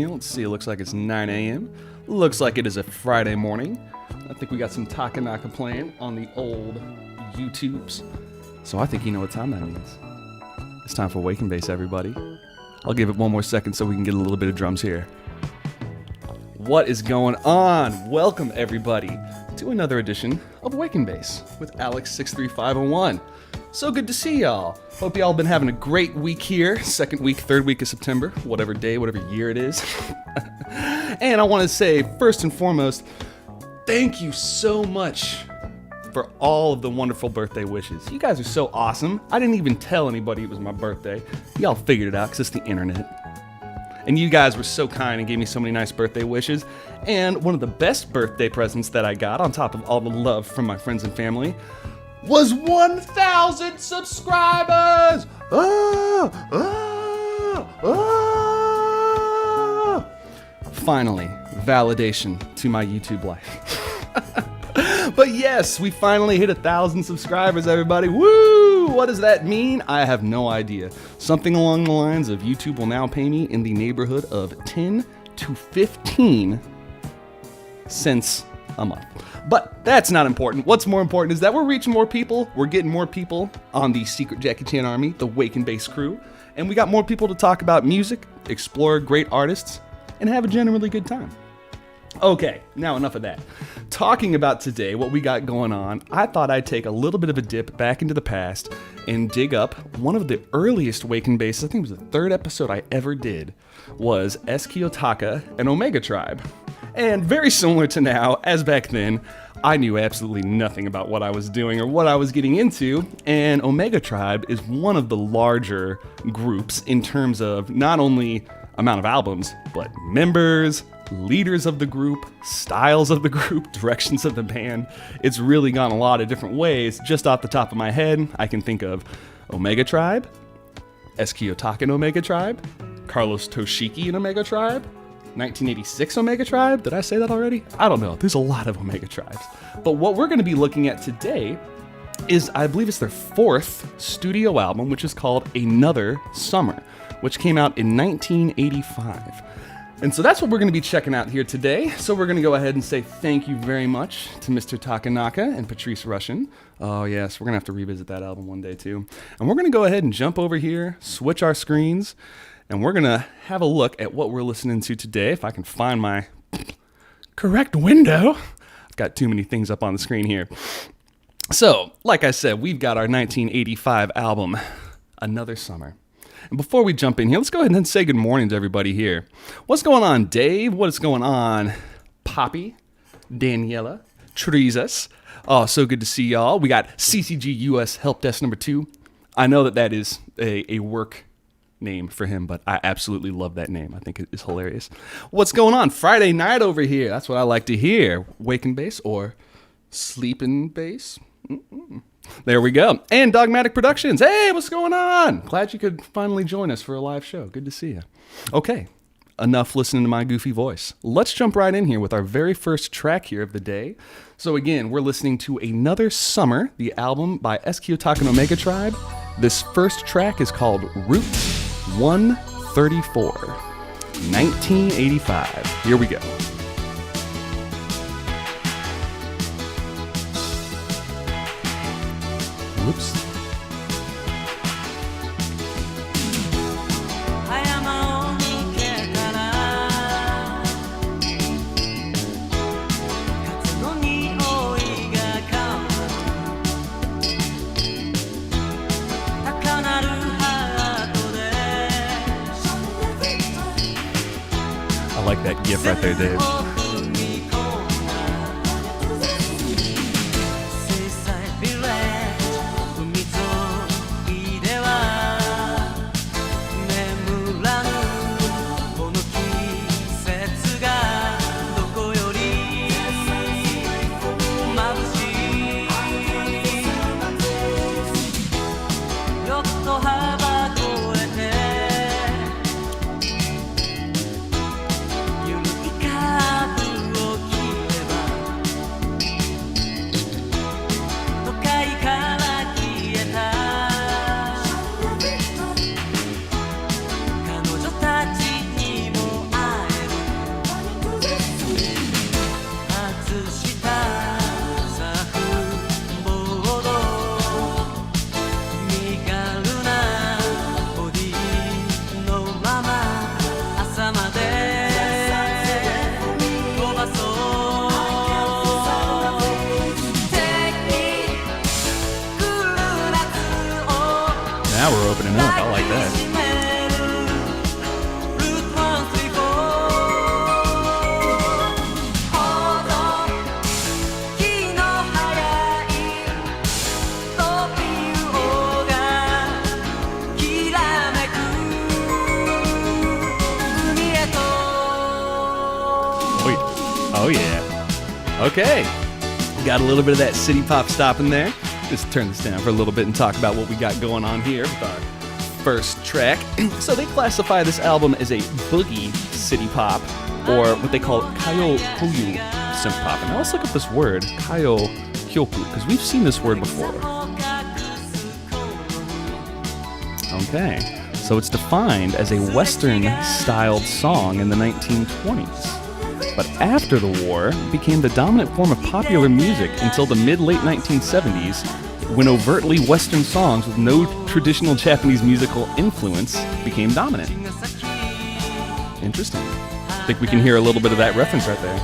Let's see, it looks like it's 9 a.m. Looks like it is a Friday morning. I think we got some Takanaka playing on the old YouTubes. So I think you know what time that means. It's time for Wake and Bass, everybody. I'll give it one more second so we can get a little bit of drums here. What is going on? Welcome, everybody, to another edition of Wake and Bass with Alex63501. So good to see y'all. Hope y'all been having a great week here. Second week, third week of September, whatever day, whatever year it is. And I want to say, first and foremost, thank you so much for all of the wonderful birthday wishes. You guys are so awesome. I didn't even tell anybody it was my birthday. Y'all figured it out because it's the internet. And you guys were so kind and gave me so many nice birthday wishes. And one of the best birthday presents that I got, on top of all the love from my friends and family, was 1,000 subscribers! Finally, validation to my YouTube life. But yes, we finally hit 1,000 subscribers, everybody. Woo! What does that mean? I have no idea. Something along the lines of YouTube will now pay me in the neighborhood of 10 to 15 cents a month. But that's not important. What's more important is that we're reaching more people. We're getting more people on the Secret Jackie Chan Army, the Wake and Bass crew. And we got more people to talk about music, explore great artists, and have a generally good time. Okay, now enough of that. Talking about today, what we got going on, I thought I'd take a little bit of a dip back into the past and dig up one of the earliest Wake and Bass. I think it was the third episode I ever did, was Kiyotaka and Omega Tribe. And very similar to now, as back then, I knew absolutely nothing about what I was doing or what I was getting into, and Omega Tribe is one of the larger groups in terms of not only amount of albums, but members, leaders of the group, styles of the group, directions of the band. It's really gone a lot of different ways. Just off the top of my head, I can think of Omega Tribe, Kiyotaka and Omega Tribe, Carlos Toshiki and Omega Tribe, 1986 Omega Tribe. Did I say that already? I don't know. There's a lot of Omega Tribes. But what we're going to be looking at today is, I believe it's their fourth studio album, which is called Another Summer, which came out in 1985. And so that's what we're going to be checking out here today. So we're going to go ahead and say thank you very much to Mr. Takanaka and Patrice Rushen. Oh yes, we're going to have to revisit that album one day too. And we're going to go ahead and jump over here, switch our screens, and we're going to have a look at what we're listening to today. If I can find my correct window. I've got too many things up on the screen here. So, like I said, we've got our 1985 album, Another Summer. And before we jump in here, let's go ahead and say good morning to everybody here. What's going on, Dave? What is going on, Poppy, Daniela, Teresa's? Oh, so good to see y'all. We got CCG US Help Desk number 2. I know that is a work name for him, but I absolutely love that name. I think it is hilarious. What's going on? Friday night over here. That's what I like to hear. Wake and Bass or Sleepin' Bass? There we go. And Dogmatic Productions. Hey, what's going on? Glad you could finally join us for a live show. Good to see you. Okay, enough listening to my goofy voice. Let's jump right in here with our very first track here of the day. So again, we're listening to Another Summer, the album by Kiyotaka and Omega Tribe. This first track is called Route 134, 1985. Here we go. Whoops. I like that gif right there, Dave. Now we're opening up. I like that. Oh yeah. Okay. Got a little bit of that city pop stop in there. Just turn this down for a little bit and talk about what we got going on here with our first track. So they classify this album as a boogie city pop, or what they call kayo hyu synth pop. And now let's look up this word, kayo hyoku, because we've seen this word before. Okay. So it's defined as a Western-styled song in the 1920s. But after the war, it became the dominant form of popular music until the mid-late 1970s, when overtly Western songs with no traditional Japanese musical influence became dominant. Interesting. I think we can hear a little bit of that reference right there.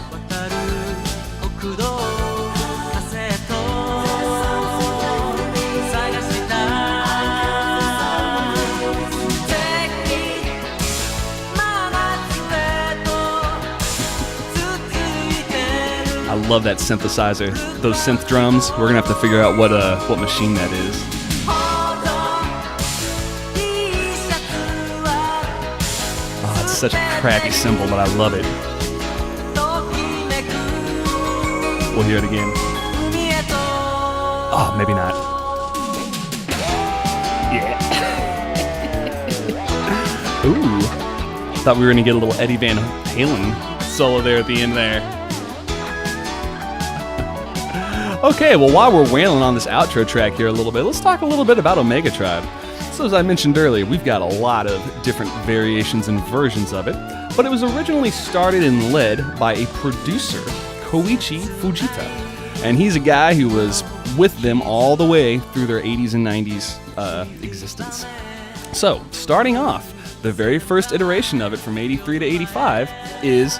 I love that synthesizer. Those synth drums, we're gonna have to figure out what machine that is. Oh, it's such a crappy cymbal, but I love it. We'll hear it again. Oh, maybe not. Yeah. Ooh. Thought we were gonna get a little Eddie Van Halen solo there at the end there. Okay, well, while we're wailing on this outro track here a little bit, let's talk a little bit about Omega Tribe. So as I mentioned earlier, we've got a lot of different variations and versions of it, but it was originally started and led by a producer, Koichi Fujita. And he's a guy who was with them all the way through their 80s and 90s existence. So, starting off, the very first iteration of it from 83 to 85 is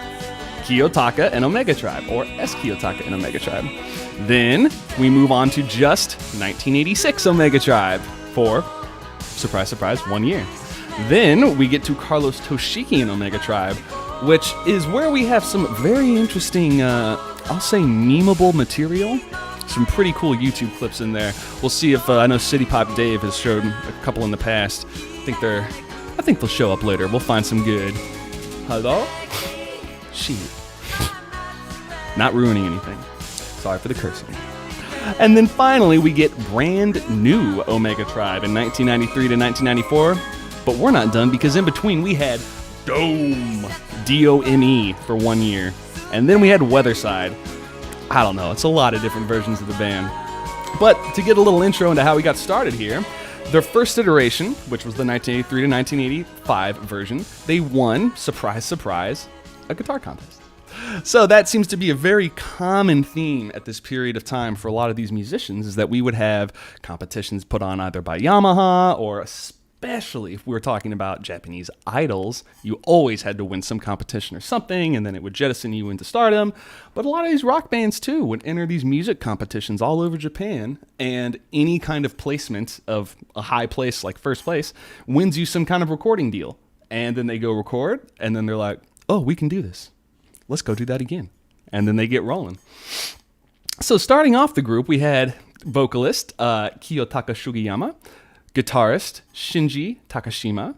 Kiyotaka and Omega Tribe, or S. Kiyotaka and Omega Tribe. Then we move on to just 1986 Omega Tribe for, surprise, surprise, 1 year. Then we get to Carlos Toshiki and Omega Tribe, which is where we have some very interesting, I'll say memeable material. Some pretty cool YouTube clips in there. We'll see if, I know City Pop Dave has showed a couple in the past. I think they'll show up later. We'll find some good. Hello? Shit. Not ruining anything. Sorry for the cursing. And then finally, we get brand new Omega Tribe in 1993 to 1994. But we're not done, because in between we had Dome, D-O-M-E, for 1 year. And then we had Weatherside. I don't know, it's a lot of different versions of the band. But to get a little intro into how we got started here, their first iteration, which was the 1983 to 1985 version, they won, surprise, surprise, a guitar contest. So that seems to be a very common theme at this period of time for a lot of these musicians, is that we would have competitions put on either by Yamaha, or especially if we were talking about Japanese idols, you always had to win some competition or something, and then it would jettison you into stardom. But a lot of these rock bands too would enter these music competitions all over Japan, and any kind of placement of a high place like first place wins you some kind of recording deal. And then they go record, and then they're like, oh, we can do this. Let's go do that again. And then they get rolling. So starting off the group, we had vocalist Kiyotaka Sugiyama, guitarist Shinji Takashima,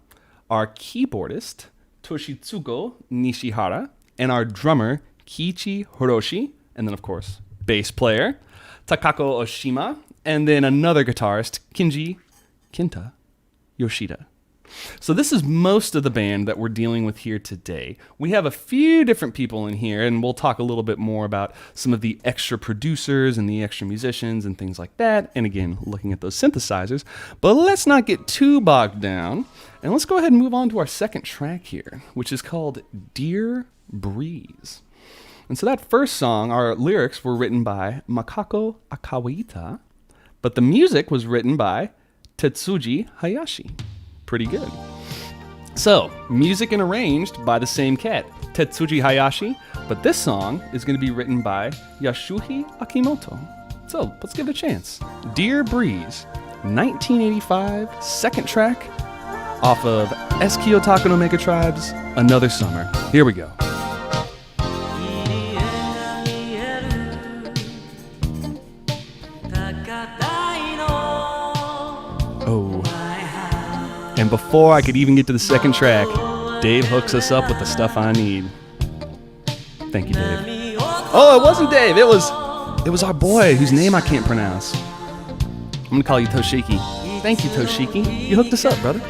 our keyboardist Toshitsugo Nishihara, and our drummer Kiichi Hiroshi, and then of course bass player Takako Oshima, and then another guitarist Kenta Yoshida. So this is most of the band that we're dealing with here today. We have a few different people in here, and we'll talk a little bit more about some of the extra producers and the extra musicians and things like that, and again, looking at those synthesizers. But let's not get too bogged down, and let's go ahead and move on to our second track here, which is called Dear Breeze. And so that first song, our lyrics were written by Makako Akawaita, but the music was written by Tetsuji Hayashi. Pretty good. So, music and arranged by the same cat, Tetsuji Hayashi, but this song is going to be written by Yasuhi Akimoto. So, let's give it a chance. Dear Breeze, 1985, second track off of Kiyotaka no Mega Tribes, Another Summer. Here we go. Oh. And before I could even get to the second track, Dave hooks us up with the stuff I need. Thank you, Dave. Oh, it wasn't Dave. It was our boy whose name I can't pronounce. I'm gonna call you Toshiki. Thank you, Toshiki. You hooked us up, brother.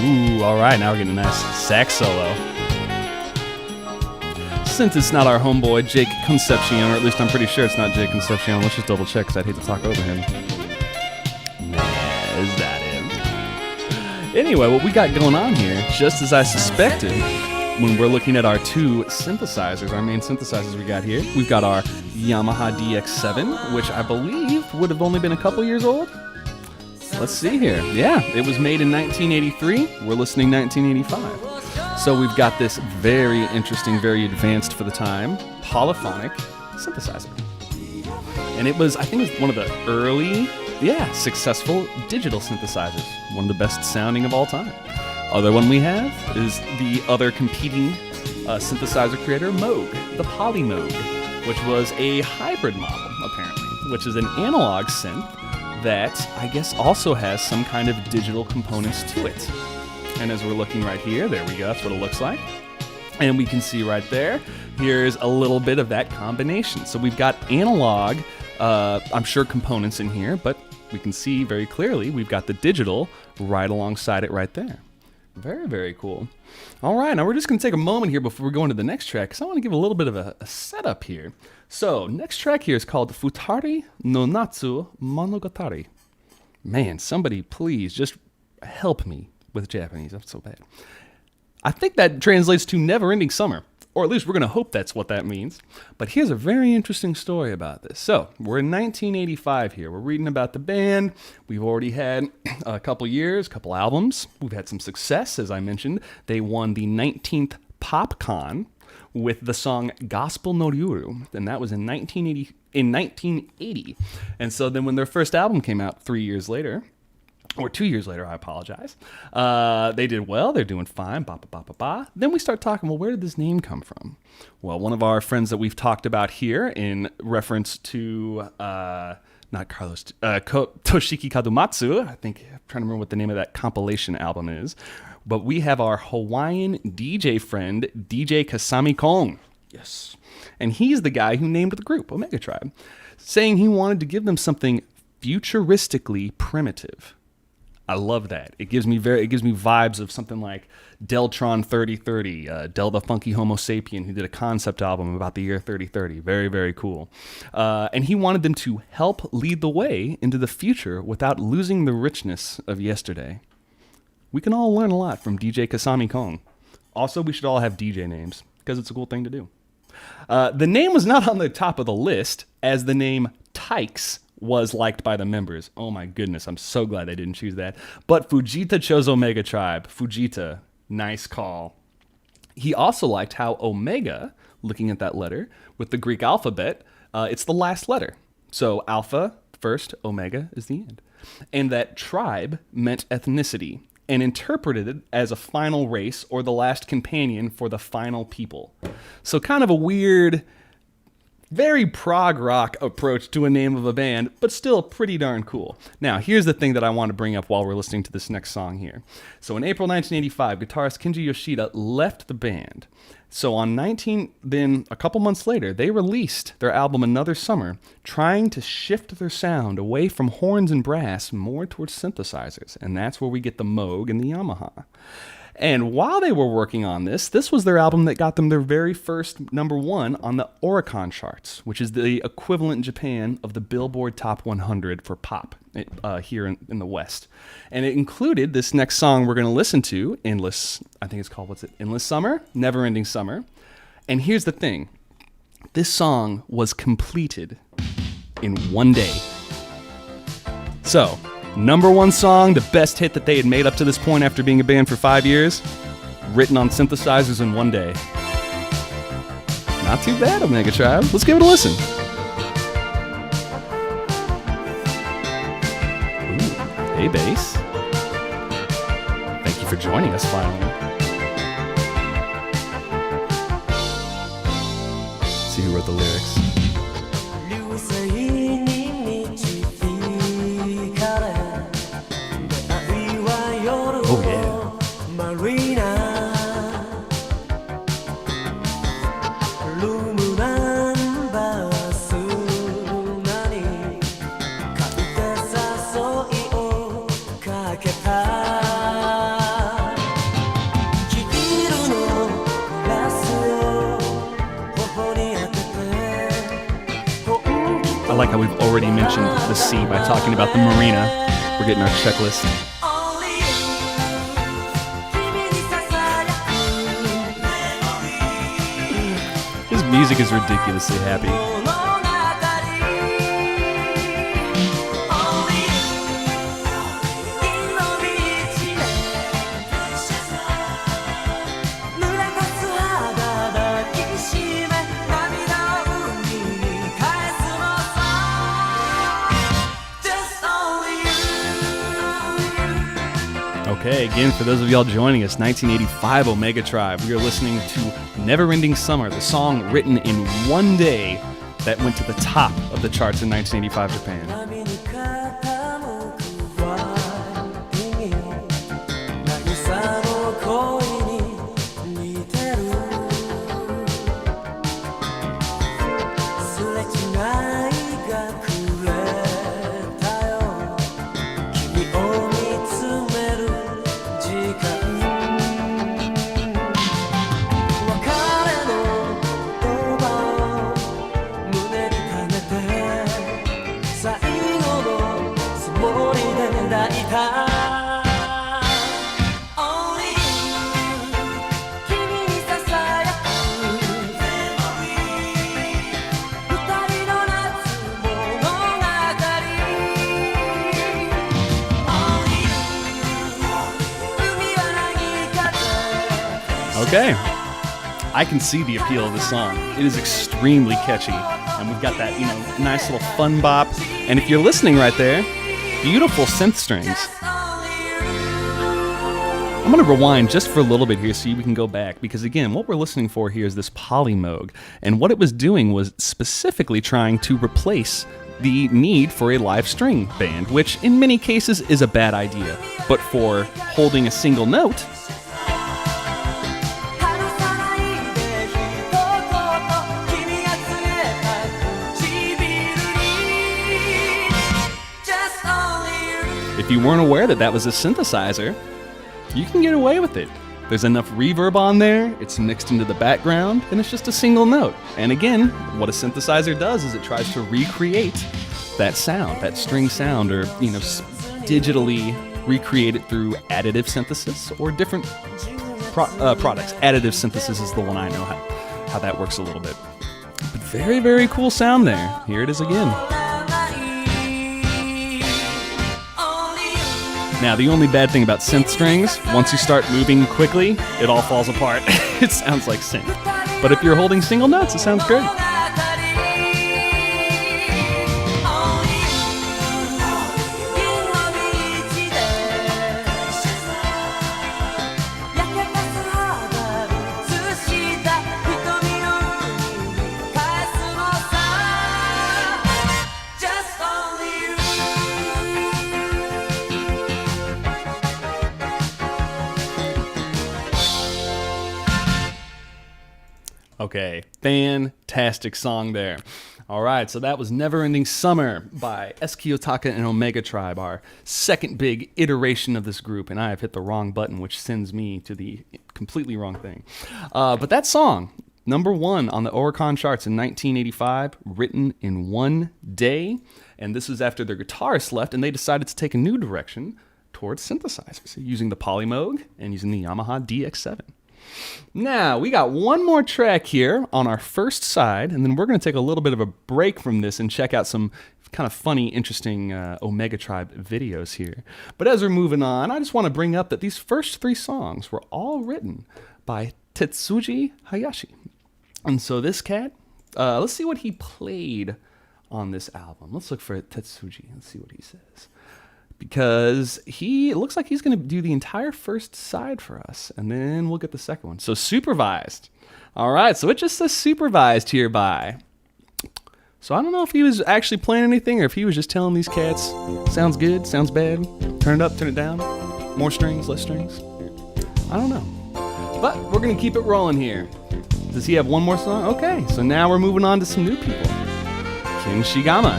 Ooh, all right, now we're getting a nice sax solo. Since it's not our homeboy, Jake Concepcion, or at least I'm pretty sure it's not Jake Concepcion. Let's just double check, because I'd hate to talk over him. Nah, is that him? Anyway, what we got going on here, just as I suspected, when we're looking at our two synthesizers, our main synthesizers we got here, we've got our Yamaha DX7, which I believe would have only been a couple years old. Let's see here. Yeah, it was made in 1983. We're listening 1985. So we've got this very interesting, very advanced for the time, polyphonic synthesizer. And it was, I think it was one of the early, successful digital synthesizers. One of the best sounding of all time. Other one we have is the other competing synthesizer creator, Moog, the Poly Moog, which was a hybrid model, apparently, which is an analog synth that I guess also has some kind of digital components to it. And as we're looking right here, there we go, that's what it looks like. And we can see right there, here's a little bit of that combination. So we've got analog, I'm sure components in here, but we can see very clearly we've got the digital right alongside it right there. Very, very cool. All right, now we're just going to take a moment here before we go into the next track, because I want to give a little bit of a setup here. So, next track here is called Futari no Natsu Monogatari. Man, somebody please just help me with Japanese. That's so bad. I think that translates to never-ending summer, or at least we're going to hope that's what that means. But here's a very interesting story about this. So, we're in 1985 here. We're reading about the band. We've already had a couple years, couple albums. We've had some success, as I mentioned. They won the 19th PopCon with the song Gospel no Ryuru, and that was in 1980. And so then when their first album came out 3 years later, or 2 years later, I apologize, they did well, they're doing fine, ba ba ba ba ba. Then we start talking, well, where did this name come from? Well, one of our friends that we've talked about here in reference to, not Carlos, Toshiki Kadomatsu, I think, I'm trying to remember what the name of that compilation album is, but we have our Hawaiian DJ friend, DJ Kasami Kong. Yes. And he's the guy who named the group, Omega Tribe, saying he wanted to give them something futuristically primitive. I love that. It gives me vibes of something like Deltron 3030, Del the Funky Homo Sapien, who did a concept album about the year 3030. Very, very cool. And he wanted them to help lead the way into the future without losing the richness of yesterday. We can all learn a lot from DJ Kasami Kong. Also, we should all have DJ names because it's a cool thing to do. The name was not on the top of the list, as the name Tykes was liked by the members. Oh my goodness, I'm so glad they didn't choose that. But Fujita chose Omega Tribe. Fujita, nice call. He also liked how Omega, looking at that letter, with the Greek alphabet, it's the last letter. So Alpha first, Omega is the end. And that tribe meant ethnicity, and interpreted it as a final race or the last companion for the final people. So kind of a weird, very prog rock approach to a name of a band, but still pretty darn cool. Now, here's the thing that I want to bring up while we're listening to this next song here. So in April 1985, guitarist Kenji Yoshida left the band. So then a couple months later, they released their album Another Summer, trying to shift their sound away from horns and brass more towards synthesizers. And that's where we get the Moog and the Yamaha. And while they were working on this was their album that got them their very first #1 on the Oricon charts, which is the equivalent in Japan of the Billboard Top 100 for pop here in the West. And it included this next song we're going to listen to, Endless Summer? Never Ending Summer. And here's the thing. This song was completed in one day. So, #1 song, the best hit that they had made up to this point after being a band for 5 years, written on synthesizers in one day. Not too bad, Omega Tribe. Let's give it a listen. Ooh, hey, bass. Thank you for joining us finally. Let's see who wrote the lyrics. Oh yeah. I like how we've already mentioned the sea by talking about the marina. We're getting our checklist. His music is ridiculously happy. Okay, again, for those of y'all joining us, 1985 Omega Tribe. We are listening to Never Ending Summer, the song written in one day that went to the top of the charts in 1985 Japan. Okay, I can see the appeal of this song. It is extremely catchy, and we've got that, nice little fun bop. And if you're listening right there, beautiful synth strings. I'm going to rewind just for a little bit here so we can go back, because again, what we're listening for here is this Polymoog, and what it was doing was specifically trying to replace the need for a live string band, which in many cases is a bad idea. But for holding a single note, if you weren't aware that that was a synthesizer, you can get away with it. There's enough reverb on there, it's mixed into the background, and it's just a single note. And again, what a synthesizer does is it tries to recreate that sound, that string sound, or digitally recreate it through additive synthesis or different products. Additive synthesis is the one I know how that works a little bit. But very, very cool sound there. Here it is again. Now, the only bad thing about synth strings, once you start moving quickly, it all falls apart. It sounds like synth. But if you're holding single notes, it sounds great. Okay, fantastic song there. All right, so that was Never Ending Summer by Kiyotaka and Omega Tribe, our second big iteration of this group, and I have hit the wrong button, which sends me to the completely wrong thing. But that song, number 1 on the Oricon charts in 1985, written in one day, and this was after their guitarist left, and they decided to take a new direction towards synthesizers, using the Polymoog and using the Yamaha DX7. Now, we got one more track here on our first side, and then we're going to take a little bit of a break from this and check out some kind of funny, interesting Omega Tribe videos here. But as we're moving on, I just want to bring up that these first 3 songs were all written by Tetsuji Hayashi. And so this cat, let's see what he played on this album. Let's look for Tetsuji and see what he says. Because it looks like he's going to do the entire first side for us, and then we'll get the second one. So supervised. All right, so it just says supervised hereby. So I don't know if he was actually playing anything or if he was just telling these cats, sounds good, sounds bad, turn it up, turn it down, more strings, less strings. I don't know. But we're going to keep it rolling here. Does he have one more song? Okay, so now we're moving on to some new people. Ken Shigama,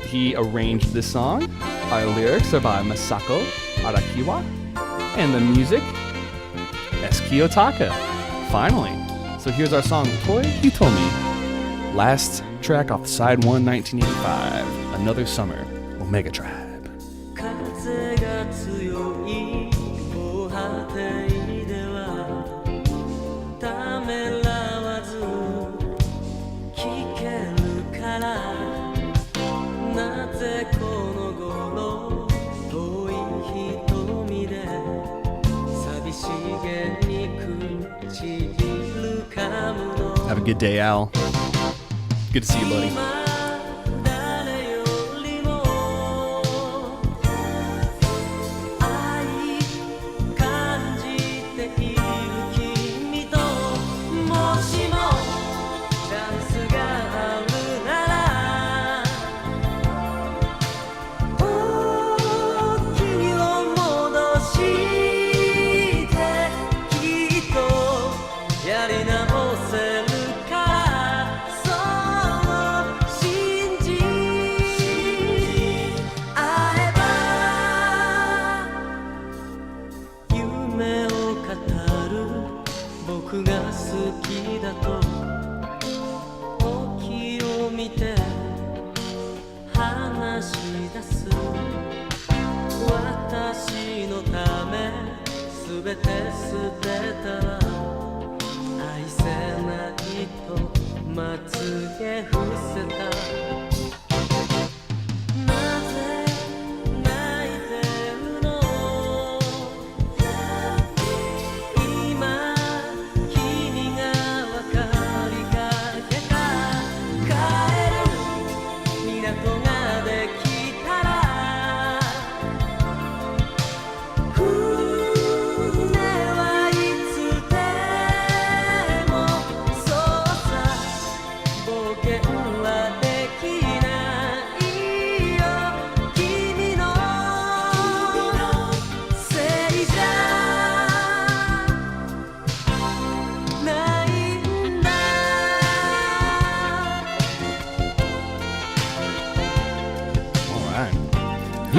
he arranged this song. Our lyrics are by Masako Arakiwa, and the music, Kiyotaka. Finally. So here's our song, Toi Hitomi. Last track off side 1, 1985. Another Summer, Omega Tribe. Have a good day, Al. Good to see you, buddy.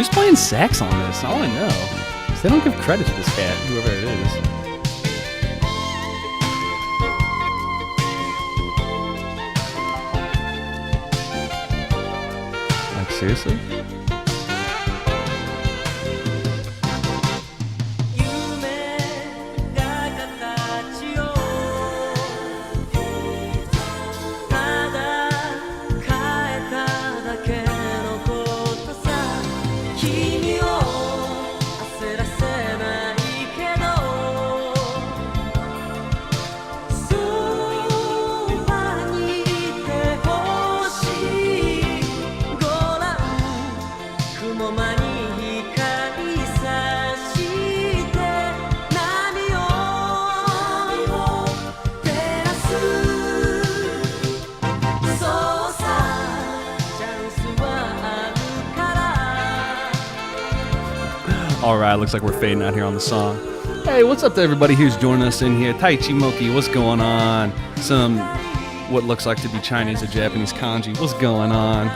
Who's playing sax on this? I want to know. 'Cause they don't give credit to this cat, whoever it is. Like, seriously? All right, looks like we're fading out here on the song. Hey, what's up to everybody who's joining us in here? Taichi Moki, what's going on? Some what looks like to be Chinese or Japanese kanji. What's going on?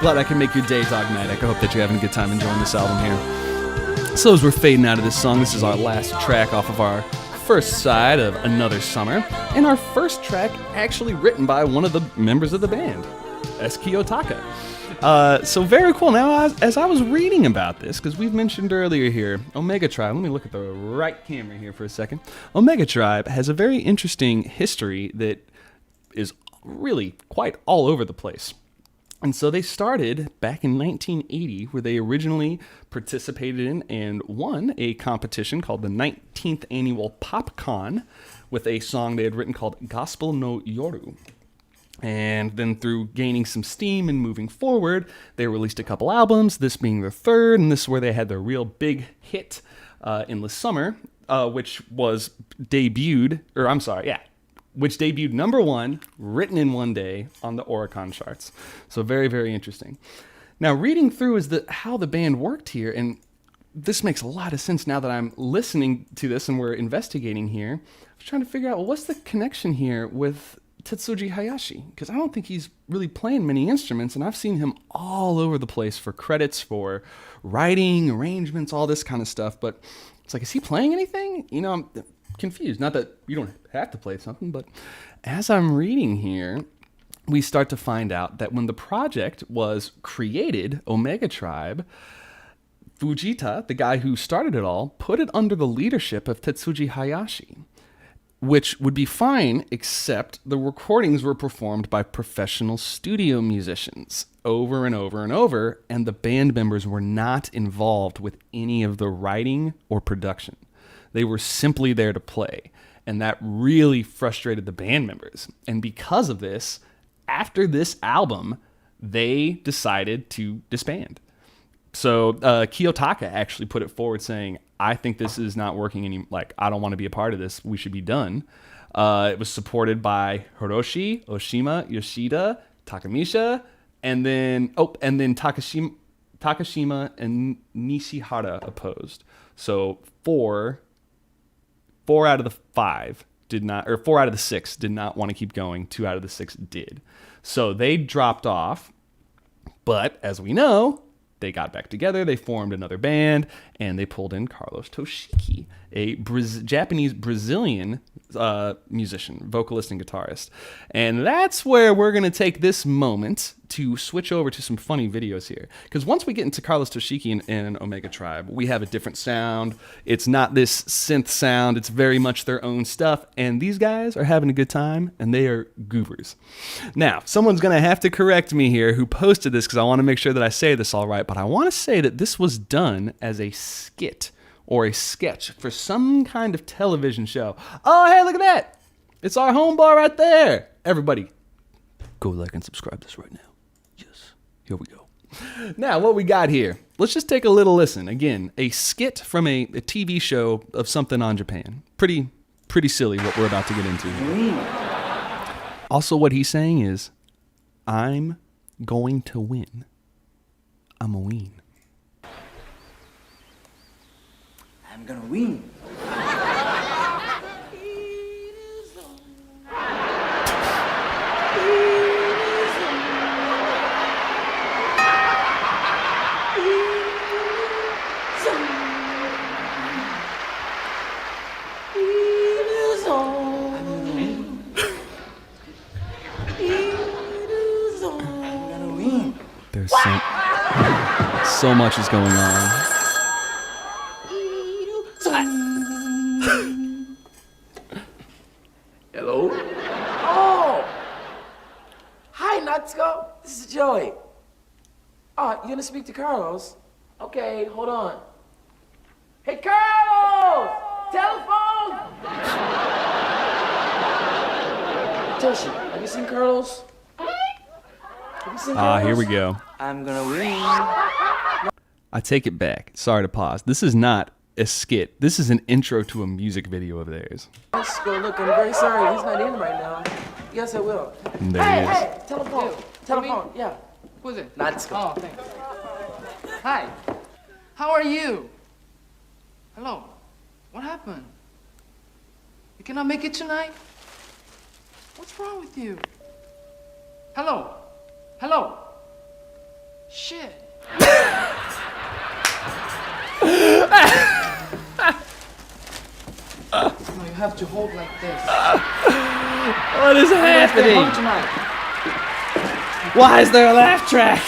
Glad I can make your day dogmatic. I hope that you're having a good time enjoying this album here. So as we're fading out of this song, this is our last track off of our first side of Another Summer, and our first track actually written by one of the members of the band, Kiyotaka. So very cool. Now, as I was reading about this, because we've mentioned earlier here, Omega Tribe, let me look at the right camera here for a second. Omega Tribe has a very interesting history that is really quite all over the place. And so they started back in 1980, where they originally participated in and won a competition called the 19th Annual PopCon with a song they had written called Gospel no Yoru. And then through gaining some steam and moving forward, they released a couple albums, this being their third, and this is where they had their real big hit in the summer, which debuted number one, written in one day on the Oricon charts. So very, very interesting. Now, reading through how the band worked here, and this makes a lot of sense now that I'm listening to this and we're investigating here. I was trying to figure out, well, what's the connection here with Tetsuji Hayashi, because I don't think he's really playing many instruments, and I've seen him all over the place for credits for writing, arrangements, all this kind of stuff, but it's like, is he playing anything? You know, I'm confused. Not that you don't have to play something, but as I'm reading here, we start to find out that when the project was created, Omega Tribe, Fujita, the guy who started it all, put it under the leadership of Tetsuji Hayashi, which would be fine, except the recordings were performed by professional studio musicians over and over and over, and the band members were not involved with any of the writing or production. They were simply there to play, and that really frustrated the band members. And because of this, after this album, they decided to disband. So Kiyotaka actually put it forward saying, I think this is not working I don't want to be a part of this. We should be done. It was supported by Hiroshi, Oshima, Yoshida, Takamisha, and then Takashima and Nishihara opposed. So four out of the five did not, or 4 out of the 6 did not want to keep going. 2 out of the 6 did. So they dropped off. But as we know, they got back together, they formed another band, and they pulled in Carlos Toshiki, a Japanese-Brazilian musician, vocalist, and guitarist. And that's where we're going to take this moment to switch over to some funny videos here. Because once we get into Carlos Toshiki and Omega Tribe, we have a different sound. It's not this synth sound. It's very much their own stuff. And these guys are having a good time, and they are goobers. Now, someone's going to have to correct me here who posted this, because I want to make sure that I say this all right. But I want to say that this was done as a skit or a sketch for some kind of television show. Oh, hey, look at that. It's our home bar right there. Everybody, go like and subscribe this right now. Yes, here we go. Now, what we got here, let's just take a little listen. Again, a skit from a TV show of something on Japan. Pretty silly what we're about to get into. Also, what he's saying is, I'm going to win. I'm a ween. I'm gonna win. So much is going on. Hello? Oh! Hi, Natsuko. This is Joey. Oh, you gonna speak to Carlos? Okay, hold on. Hey, Carlos! Telephone! Toshi, have you seen Carlos? Have you seen Carlos? Here we go. I'm gonna win. I take it back. Sorry to pause. This is not a skit. This is an intro to a music video of theirs. Natsuko, look, I'm very sorry. He's not in right now. Yes, I will. And there he is. Hey, telephone. Telephone, yeah. Who's it? Natsuko. Oh, thanks. Hi. How are you? Hello. What happened? You cannot make it tonight? What's wrong with you? Hello. Hello. Shit. No, you have to hold like this. What is Stay happening? home tonight. Why is there a laugh track?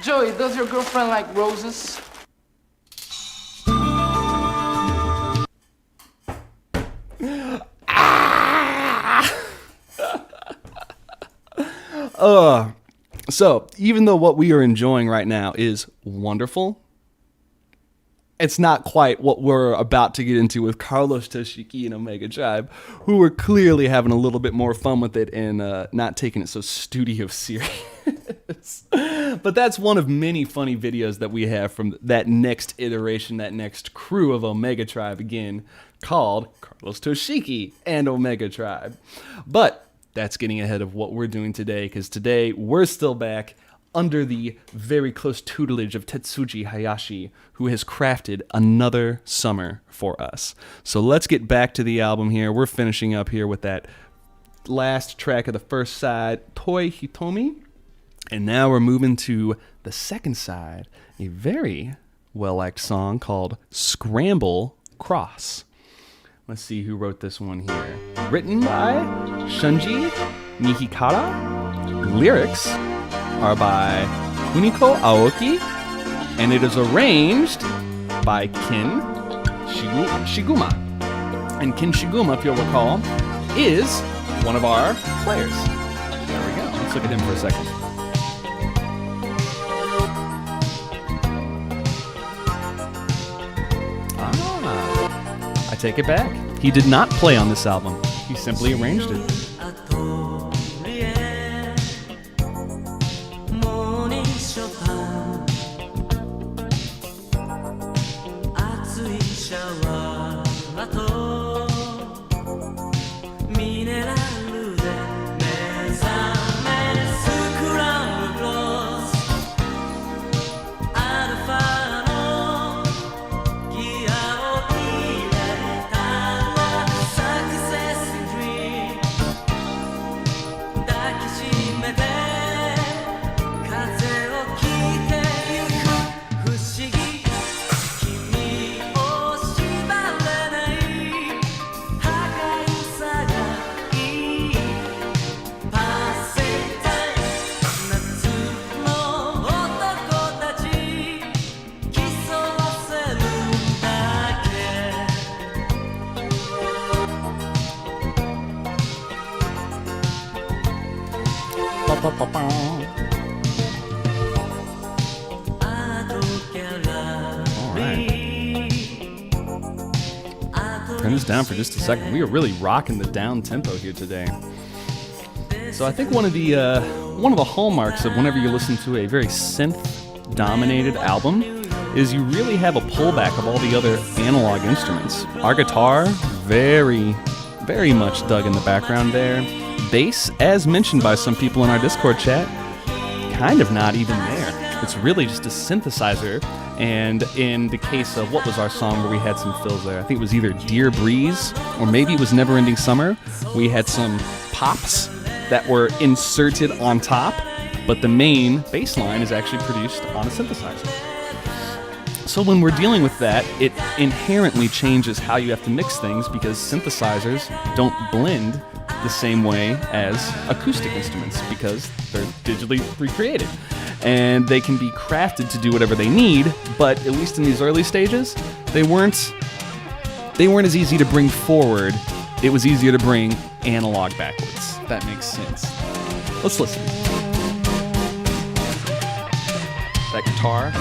Joey, does your girlfriend like roses? So, even though what we are enjoying right now is wonderful, it's not quite what we're about to get into with Carlos Toshiki and Omega Tribe, who were clearly having a little bit more fun with it and not taking it so studio serious. But that's one of many funny videos that we have from that next iteration, that next crew of Omega Tribe again, called Carlos Toshiki and Omega Tribe. But that's getting ahead of what we're doing today, because today we're still back under the very close tutelage of Tetsuji Hayashi, who has crafted another summer for us. So let's get back to the album here. We're finishing up here with that last track of the first side, Toi Hitomi. And now we're moving to the second side, a very well-liked song called Scramble Cross. Let's see who wrote this one here. Written by Shunji Nihikara. Lyrics are by Kuniko Aoki, and it is arranged by Kin Shiguma. And Kin Shiguma, if you'll recall, is one of our players. There we go. Let's look at him for a second. I take it back. He did not play on this album. He simply arranged it. Turn this down for just a second. We are really rocking the down tempo here today. So I think one of the hallmarks of whenever you listen to a very synth-dominated album is you really have a pullback of all the other analog instruments. Our guitar, very, very much dug in the background there. Bass, as mentioned by some people in our Discord chat, kind of not even there. It's really just a synthesizer. And in the case of, what was our song where we had some fills there? I think it was either Dear Breeze or maybe it was Never Ending Summer. We had some pops that were inserted on top, but the main bass line is actually produced on a synthesizer. So when we're dealing with that, it inherently changes how you have to mix things because synthesizers don't blend the same way as acoustic instruments because they're digitally recreated. and they can be crafted to do whatever they need, but at least in these early stages, they weren't as easy to bring forward. It was easier to bring analog backwards, if that makes sense. Let's listen. That guitar.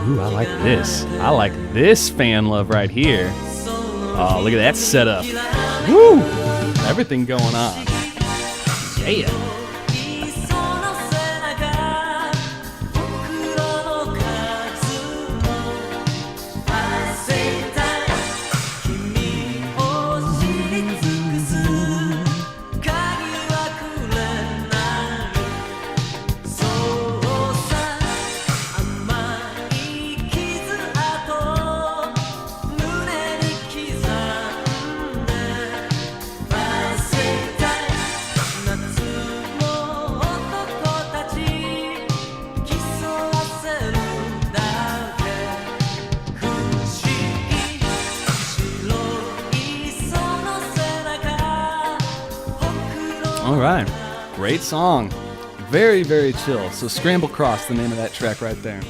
Ooh, I like this. I like this fan love right here. Oh, look at that setup. Woo! Everything going on. Yeah. All right, great song. Very, very chill. So Scramble Cross, the name of that track right there.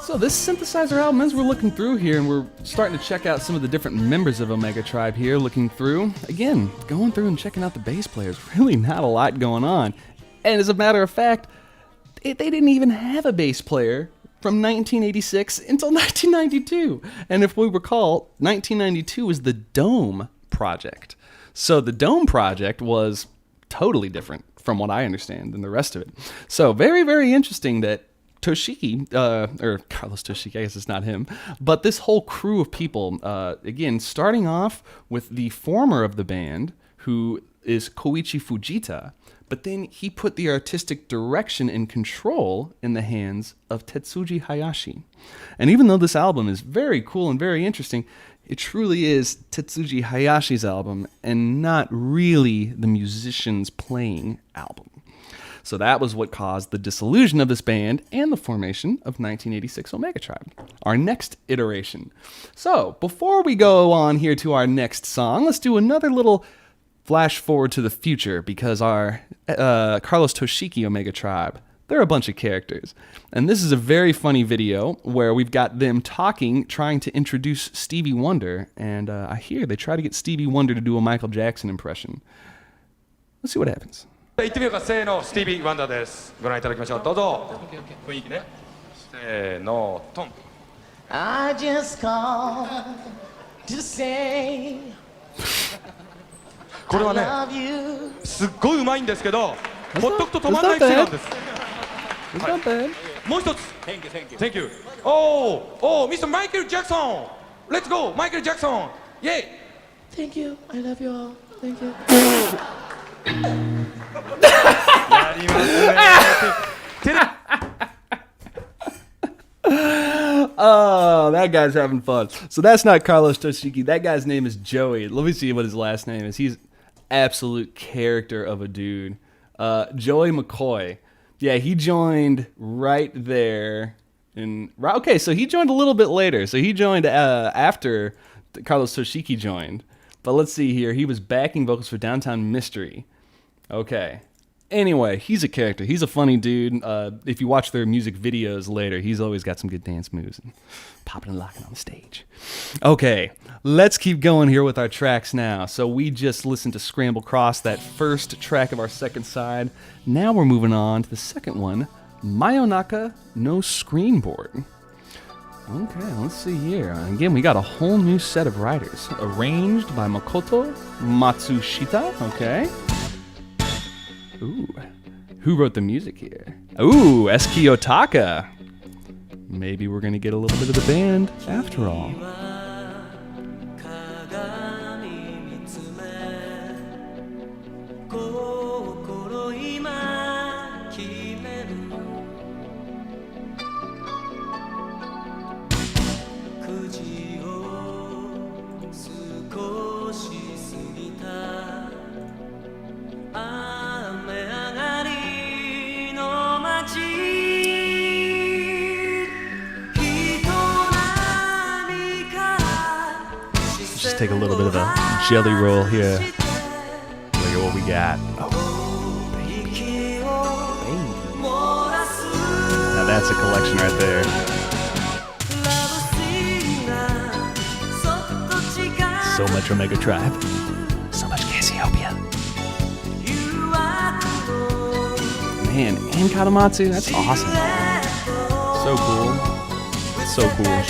So this synthesizer album, as we're looking through here, and we're starting to check out some of the different members of Omega Tribe here, looking through, again, going through and checking out the bass players. Really not a lot going on. And as a matter of fact, they didn't even have a bass player from 1986 until 1992. And if we recall, 1992 was the Dome Project. So the Dome Project was totally different from what I understand than the rest of it. So very, very interesting that Toshiki, or Carlos Toshiki, I guess it's not him, but this whole crew of people, again, starting off with the former of the band, who is Koichi Fujita, but then he put the artistic direction and control in the hands of Tetsuji Hayashi. And even though this album is very cool and very interesting, it truly is Tetsuji Hayashi's album and not really the musician's playing album. So that was what caused the dissolution of this band and the formation of 1986 Omega Tribe, our next iteration. So before we go on here to our next song, let's do another little flash forward to the future, because our Carlos Toshiki Omega Tribe, they're a bunch of characters. And this is a very funny video where we've got them talking, trying to introduce Stevie Wonder, and I hear they try to get Stevie Wonder to do a Michael Jackson impression. Let's see what happens. 行ってみようか。せーの、スティービー・ワンダーです。ご覧いただきましょう。どうぞ。雰囲気ね。せーの、トン。I just called to say これは I ね、 love you. すっごいうまいんですけど、ほっとくと止まんない節なんです。 It's not bad. もう一つ。Thank you. Oh, Mr. Michael Jackson. Let's go, Michael Jackson. Yay. Thank you. I love you all. Thank you. やりますね。 Oh, that guy's having fun. So that's not Carlos Toshiki. That guy's name is Joey. Let me see what his last name is. He's absolute character of a dude. Joey McCoy. Yeah, he joined right there. Okay, so he joined a little bit later. So he joined after Carlos Toshiki joined. But let's see here. He was backing vocals for Downtown Mystery. Okay. Anyway, he's a character. He's a funny dude. If you watch their music videos later, he's always got some good dance moves and popping and locking on the stage. Okay, let's keep going here with our tracks now. So we just listened to Scramble Cross, that first track of our second side. Now we're moving on to the second one, Mayonaka no Screenboard. Okay, let's see here. Again, we got a whole new set of writers. Arranged by Makoto Matsushita. Okay. Ooh, who wrote the music here? Ooh, S. Kiyotaka. Maybe we're gonna get a little bit of the band after all. just take a little bit of a jelly roll here. Look at what we got. Oh, baby. Now that's a collection right there. So much Omega Tribe. So much Cassiopeia. Man, and Katamatsu, that's awesome. So cool. So cool.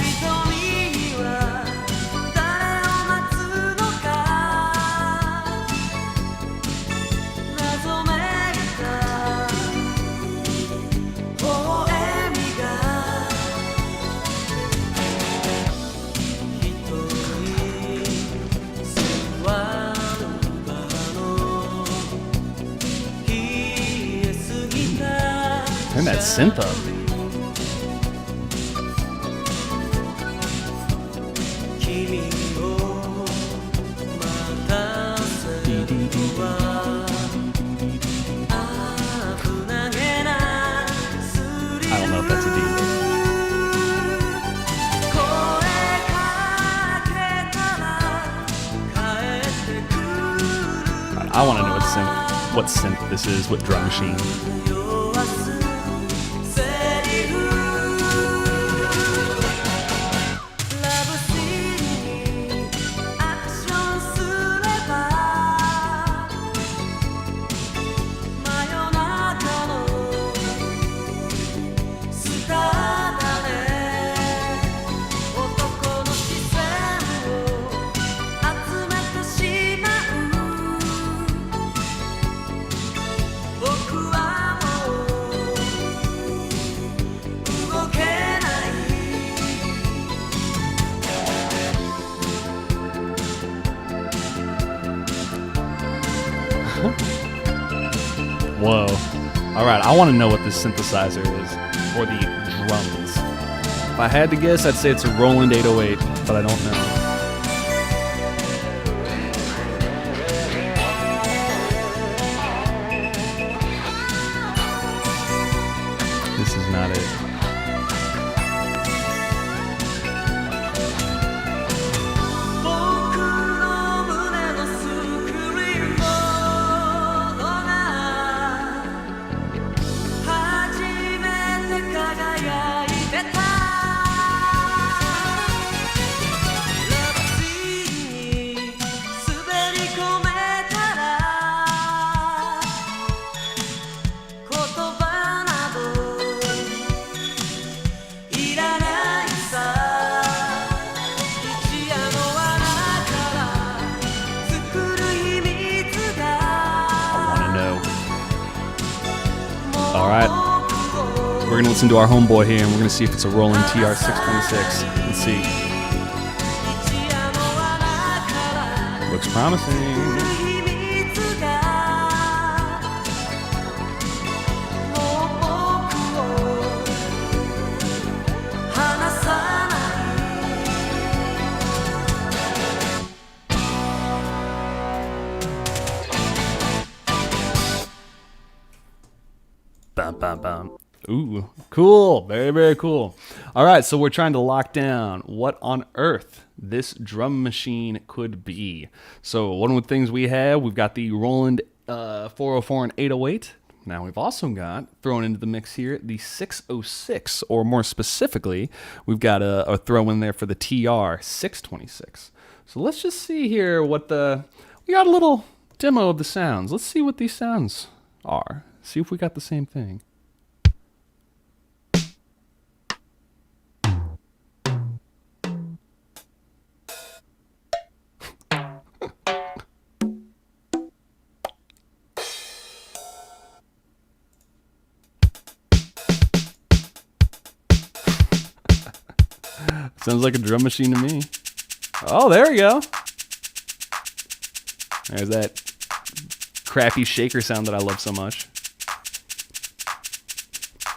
Turn that synth up. I don't know if that's a D. Right, I want to know what synth this is, what drum machine. Whoa. Alright, I want to know what this synthesizer is for the drums. If I had to guess, I'd say it's a Roland 808, but I don't know. This is not it. Alright, we're going to listen to our homeboy here and we're going to see if it's a Roland TR-626. Let's see. Looks promising. Bum, bum, bum. Ooh, cool. Very, very cool. All right, so we're trying to lock down what on earth this drum machine could be. So one of the things we have, we've got the Roland 404 and 808. Now we've also got, thrown into the mix here, the 606, or more specifically, we've got a throw in there for the TR-626. So let's just see here what we got a little demo of the sounds. Let's see what these sounds are. See if we got the same thing. Sounds like a drum machine to me. Oh, there we go. There's that crappy shaker sound that I love so much.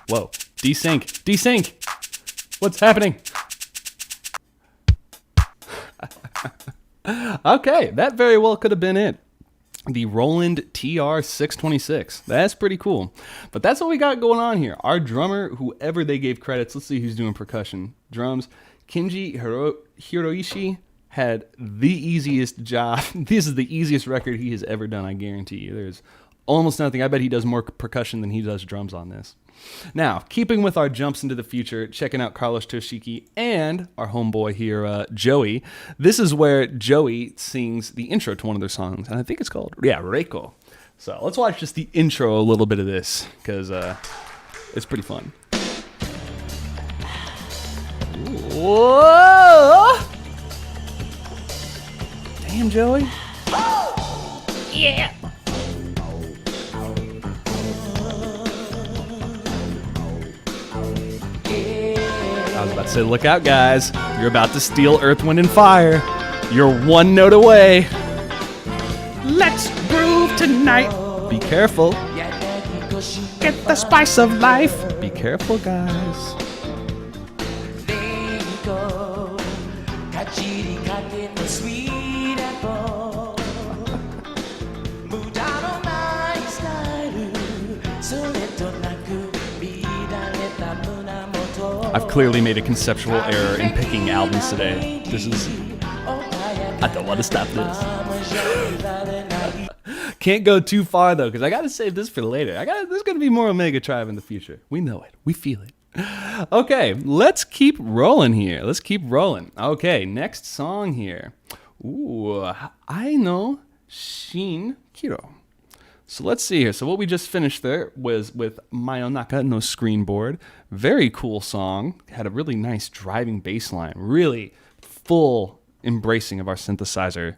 Whoa, desync, desync. What's happening? Okay, that very well could have been it. The Roland TR-626. That's pretty cool. But that's what we got going on here. Our drummer, whoever they gave credits, let's see who's doing percussion. Drums, Kinji Hiroishi, had the easiest job. This is the easiest record he has ever done, I guarantee you. There's almost nothing. I bet he does more percussion than he does drums on this. Now, keeping with our jumps into the future, checking out Carlos Toshiki and our homeboy here, Joey. This is where Joey sings the intro to one of their songs, and I think it's called, Reiko. So let's watch just the intro, a little bit of this, because it's pretty fun. Whoa! Damn, Joey. Yeah. I was about to say, look out, guys. You're about to steal Earth, Wind, and Fire. You're one note away. Let's groove tonight. Be careful. Get the spice of life. Be careful, guys. I've clearly made a conceptual error in picking albums today. I don't want to stop this. Can't go too far though, because I gotta save this for later. There's gonna be more Omega Tribe in the future. We know it. We feel it. Okay, let's keep rolling here. Okay, next song here. Ooh, I know Shin Kiro. So let's see here. So what we just finished there was with Mayonaka no Screenboard. Very cool song. Had a really nice driving bass line. Really full embracing of our synthesizer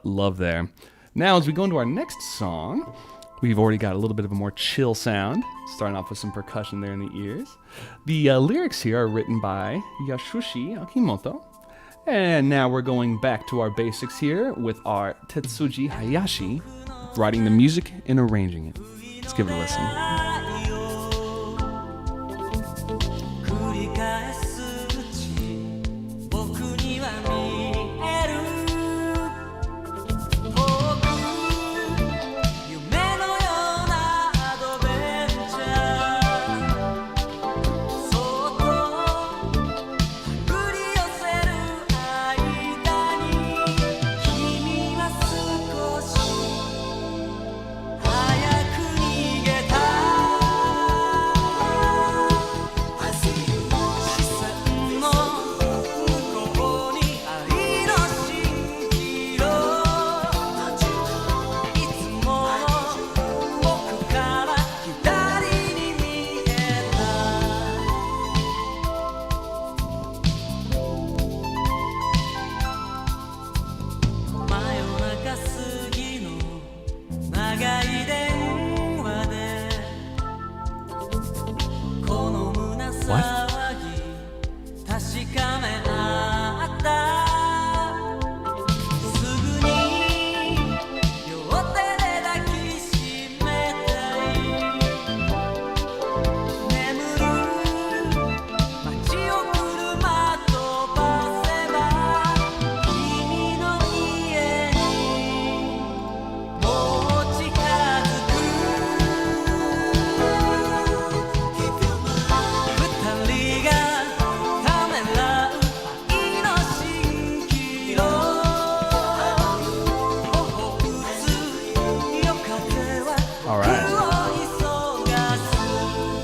love there. Now as we go into our next song, we've already got a little bit of a more chill sound. Starting off with some percussion there in the ears. The lyrics here are written by Yasushi Akimoto. And now we're going back to our basics here with our Tetsuji Hayashi writing the music and arranging it. Let's give it a listen.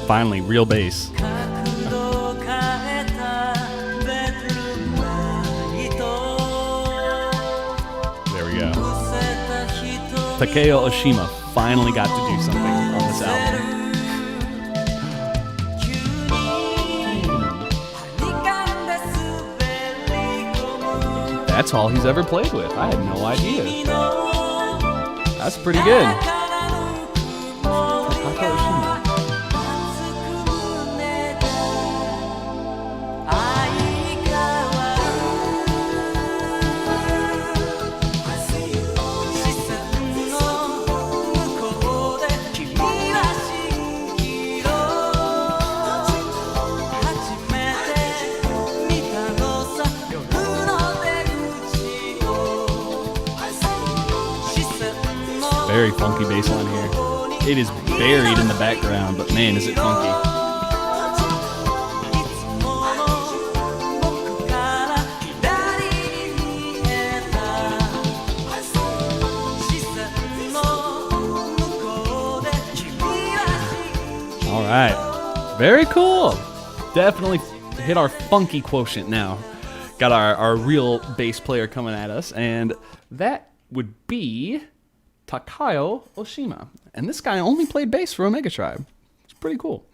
Finally, real bass. There we go. Takeo Oshima finally got to do something on this album. That's all he's ever played with. I had no idea. That's pretty good. Takeo Oshima. Very funky bass line here. It is buried in the background, but man, is it funky. right. Very cool. Definitely hit our funky quotient now. Got our real bass player coming at us, and that would be Takayo Oshima. And this guy only played bass for Omega Tribe. It's pretty cool.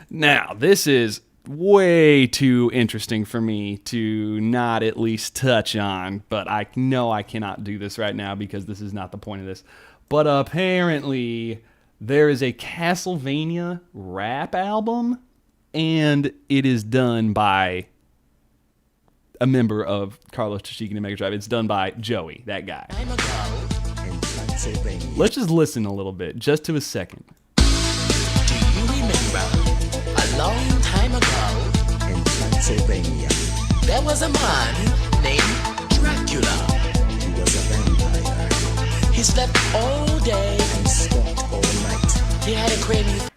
Now, this is way too interesting for me to not at least touch on, but I know I cannot do this right now because this is not the point of this. But apparently, there is a Castlevania rap album, and it is done by a member of Carlos Tashiki and Omega Tribe. It's done by Joey, that guy. Let's just listen a little bit, just to a second. Do you remember a long time ago in Pennsylvania? There was a man named Dracula. He was a vampire. He slept all day and slept all night. He had a craving.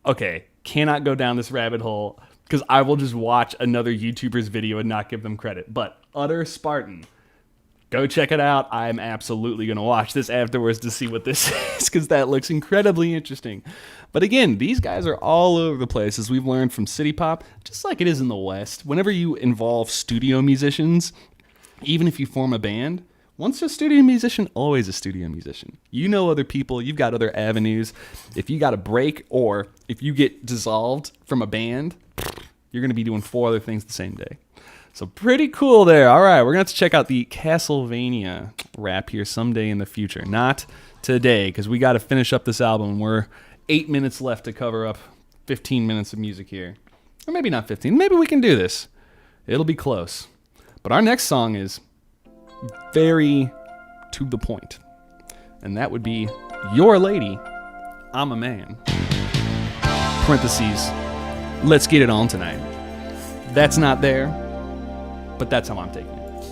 Okay, cannot go down this rabbit hole because I will just watch another YouTuber's video and not give them credit. But Utter Spartan, go check it out. I'm absolutely going to watch this afterwards to see what this is because that looks incredibly interesting. But again, these guys are all over the place, as we've learned from City Pop, just like it is in the West. Whenever you involve studio musicians, even if you form a band, once a studio musician, always a studio musician. You know other people, you've got other avenues. If you got a break or if you get dissolved from a band, you're going to be doing 4 other things the same day. So pretty cool there. All right, we're going to have to check out the Castlevania rap here someday in the future. Not today, because we got to finish up this album. We're 8 minutes left to cover up 15 minutes of music here. Or maybe not 15. Maybe we can do this. It'll be close. But our next song is very to the point. And that would be Your Lady, I'm a Man. Parentheses, let's get it on tonight. That's not there, but that's how I'm taking it.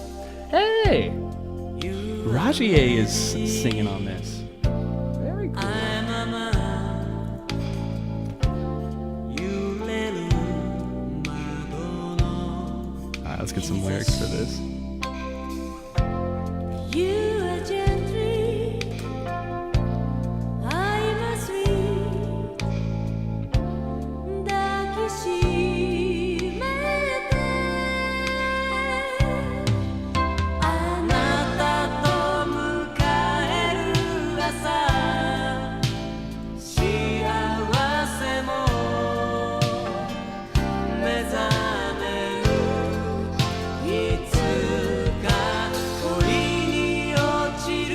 Hey! Rajier is singing on this. Very cool. Alright, let's get some lyrics for this. You are gently, I'm a sweet, 抱きしめてあなたと迎える朝幸せも目覚めるいつか恋に落ちる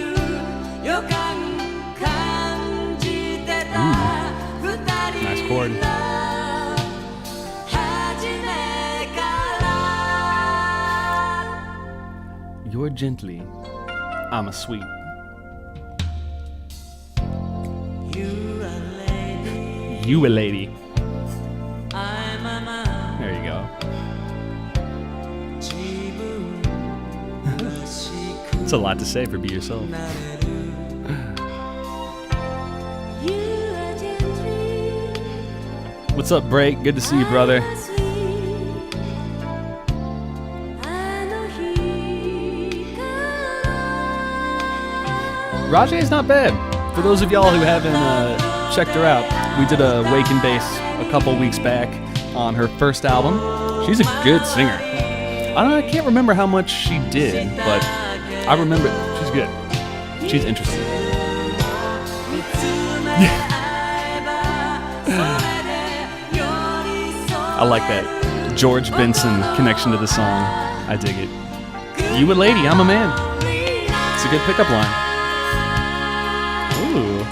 予感感じてた二 Nice 人 chord. の初めから You're gently, I'm a sweet. You a lady. I'm a man There you go. 自分らしく It's a lot to say for Be Yourself. なれる You are gently, What's up, Break? Good to see you, brother. I'm a sweet あの日から Rajay is not bad. For those of y'all who haven't checked her out, we did a Wake and Bass a couple weeks back on her first album. She's a good singer. I can't remember how much she did, but I remember she's good. She's interesting. I like that George Benson connection to the song. I dig it. You a lady, I'm a man. It's a good pickup line. Ooh.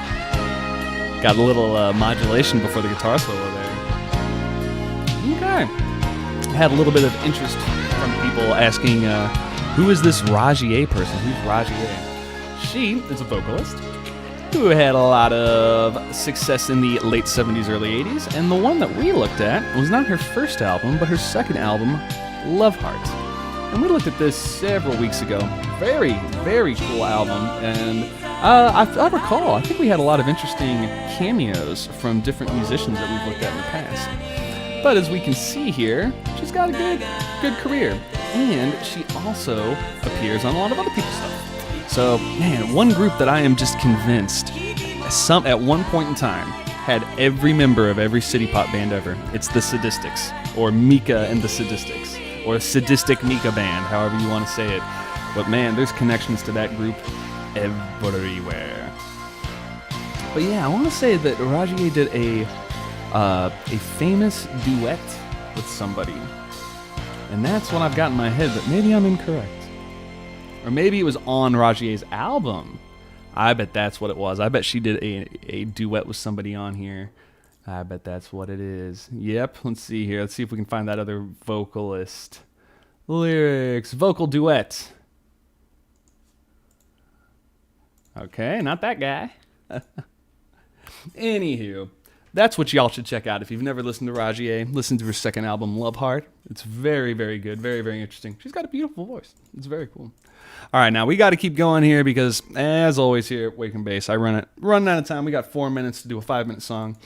Got a little modulation before the guitar solo there. Okay. I had a little bit of interest from people asking, who is this Rajier person? Who's Rajier? She is a vocalist who had a lot of success in the late 70s, early 80s, and the one that we looked at was not her first album, but her second album, Love Heart. And we looked at this several weeks ago. Very, very cool album, and I recall, I think we had a lot of interesting cameos from different musicians that we've looked at in the past. But as we can see here, she's got a good career, and she also appears on a lot of other people's stuff. So, man, one group that I am just convinced at one point in time had every member of every city pop band ever. It's the Sadistics, or Mika and the Sadistics, or Sadistic Mika Band, however you want to say it. But man, there's connections to that group everywhere. But yeah, I want to say that Rajier did a famous duet with somebody. And that's what I've got in my head, but maybe I'm incorrect. Or maybe it was on Rajier's album. I bet that's what it was. I bet she did a duet with somebody on here. I bet that's what it is. Yep, let's see here. Let's see if we can find that other vocalist. Lyrics, vocal duet. Okay, not that guy. Anywho, that's what y'all should check out. If you've never listened to Rajier, listen to her second album, Love Heart. It's very, very good. Very, very interesting. She's got a beautiful voice. It's very cool. All right, now we got to keep going here because, as always here at Wake and Base, I running out of time. We got 4 minutes to do a 5-minute song.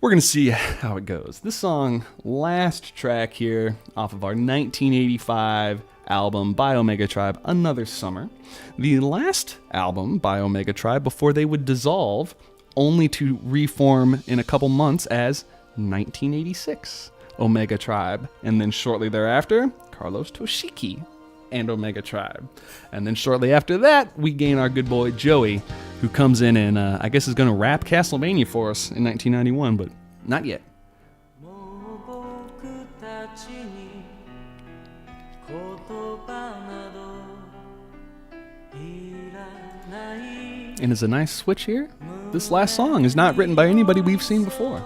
We're going to see how it goes. This song, last track here off of our 1985 album by Omega Tribe, Another Summer. The last album by Omega Tribe before they would dissolve, only to reform in a couple months as 1986 Omega Tribe. And then shortly thereafter, Carlos Toshiki and Omega Tribe. And then shortly after that, we gain our good boy Joey, who comes in and I guess is going to rap Castlevania for us in 1991, but not yet. And it's a nice switch here. This last song is not written by anybody we've seen before.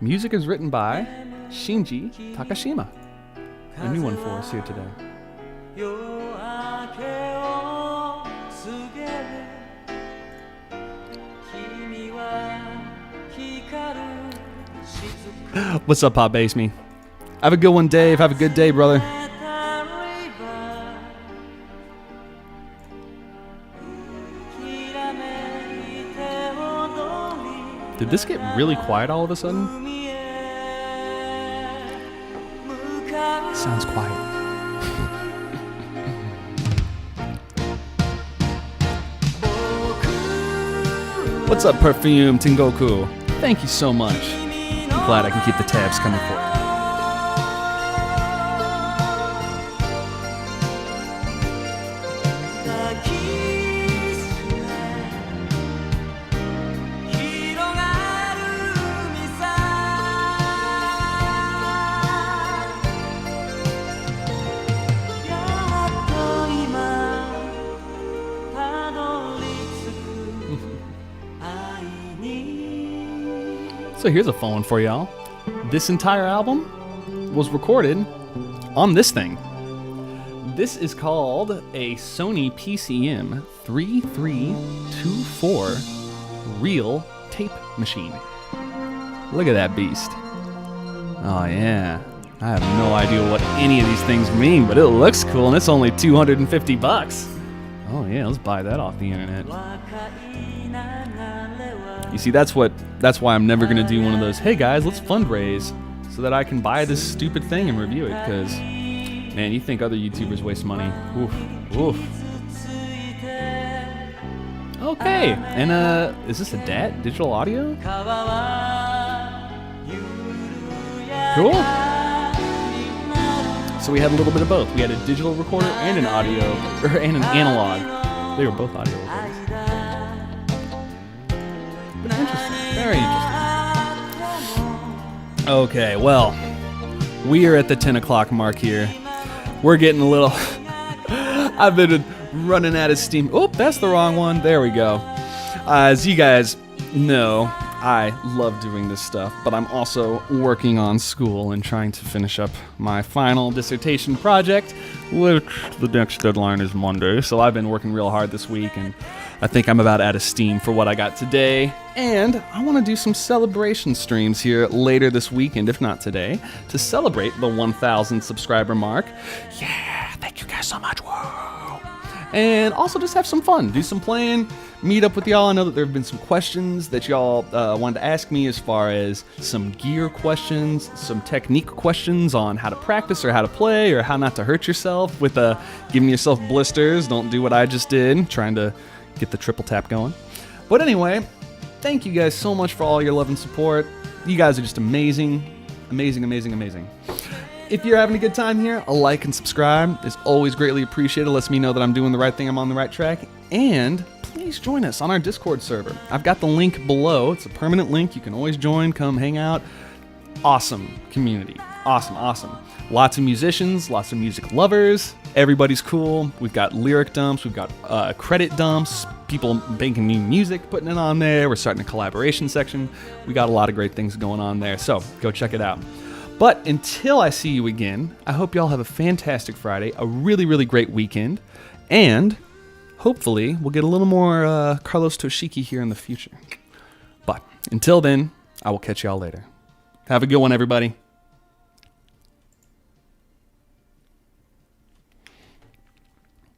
Music is written by Shinji Takashima. A new one for us here today. What's up, Pop Bass Me? Have a good one, Dave. Have a good day, brother. Did this get really quiet all of a sudden? Sounds quiet. What's up, Perfume Tengoku? Thank you so much. I'm glad I can keep the tabs coming for you. So here's a phone for y'all. This entire album was recorded on this thing. This is called a Sony PCM 3324 reel tape machine. Look at that beast. Oh yeah. I have no idea what any of these things mean, but it looks cool and it's only $250. Oh yeah, let's buy that off the internet. You see, that's why I'm never going to do one of those, hey guys, let's fundraise so that I can buy this stupid thing and review it, because, man, you think other YouTubers waste money. Oof, oof. Okay, and is this a DAT, digital audio? Cool. So we had a little bit of both. We had a digital recorder and an audio, and an analog. They were both audio recorders. Interesting. Very interesting. Okay, well, we are at the 10 o'clock mark here. We're getting a little... I've been running out of steam. Oh, that's the wrong one. There we go. As you guys know, I love doing this stuff, but I'm also working on school and trying to finish up my final dissertation project, which the next deadline is Monday. So I've been working real hard this week, and I think I'm about out of steam for what I got today. And I want to do some celebration streams here later this weekend, if not today, to celebrate the 1,000 subscriber mark. Yeah, thank you guys so much. Whoa. And also just have some fun, do some playing, meet up with y'all. I know that there have been some questions that y'all wanted to ask me as far as some gear questions, some technique questions on how to practice or how to play or how not to hurt yourself with giving yourself blisters. Don't do what I just did, trying to get the triple tap going. But anyway, Thank you guys so much for all your love and support. You guys are just amazing. Amazing, amazing, amazing. If you're having a good time here, a like and subscribe is always greatly appreciated. It lets me know that I'm doing the right thing, I'm on the right track. And please join us on our Discord server. I've got the link below. It's a permanent link. You can always join, come hang out. Awesome community. Awesome, awesome. Lots of musicians, lots of music lovers. Everybody's cool. We've got lyric dumps. We've got credit dumps. People making new music, putting it on there. We're starting a collaboration section. We got a lot of great things going on there. So go check it out. But until I see you again, I hope y'all have a fantastic Friday, a really, really great weekend, and hopefully we'll get a little more Carlos Toshiki here in the future. But until then, I will catch y'all later. Have a good one, everybody.